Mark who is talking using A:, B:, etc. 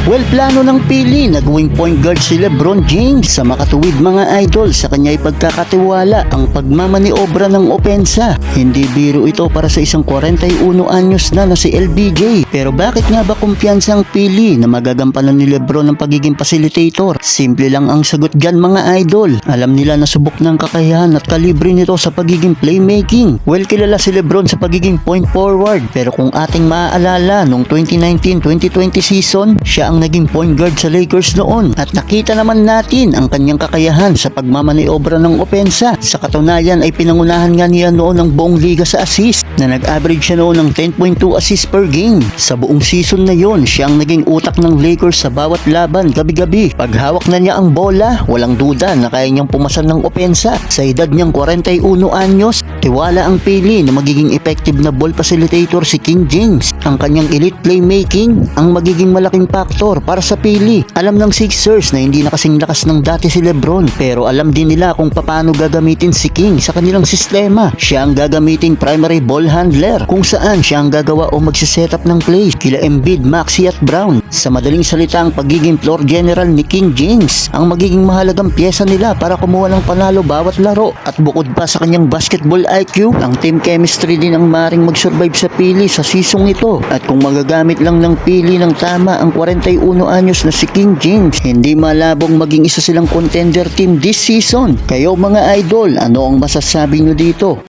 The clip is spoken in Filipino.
A: Well, plano ng Pili na gawing point guard si LeBron James. Sa makatuwid mga idol, sa kanya'y pagkakatiwala ang pagmamaniobra ng opensa. Hindi biro ito para sa isang 41 anyos na si LBJ. Pero bakit nga ba kumpiyansa ang Pili na magagampanan ni LeBron ang pagiging facilitator? Simple lang ang sagot dyan mga idol. Alam nila na subok ng kakayahan at kalibre nito sa pagiging playmaking. Well, kilala si LeBron sa pagiging point forward. Pero kung ating maaalala, nung 2019-2020 season, siya ang naging point guard sa Lakers noon at nakita naman natin ang kanyang kakayahan sa pagmamaniobra ng opensa. Sa katunayan ay pinangunahan nga niya noon ang buong liga sa assist na nag-average siya noon ng 10.2 assists per game. Sa buong season na yon, siya ang naging utak ng Lakers sa bawat laban gabi-gabi. Pag hawak na niya ang bola, walang duda na kaya niyang pumasan ng opensa. Sa edad niyang 41 anyos, tiwala ang Pili na magiging effective na ball facilitator si King James. Ang kanyang elite playmaking ang magiging malaking factor para sa Pili. Alam ng Sixers na hindi na kasing lakas ng dati si LeBron, pero alam din nila kung paano gagamitin si King sa kanilang sistema. Siya ang gagamiting primary ball handler, kung saan siya ang gagawa o magsisetup ng plays kila Embiid, Maxey at Brown. Sa madaling salita, ang pagiging floor general ni King James ang magiging mahalagang pyesa nila para kumuha ng panalo bawat laro. At bukod pa sa kanyang basketball IQ, ang team chemistry din ang maring mag-survive sa Pili sa season ito. At kung magagamit lang ng Pili ng tama ang 41 anyos na si King James, hindi malabong maging isa silang contender team this season. Kayo mga idol, ano ang masasabi nyo dito?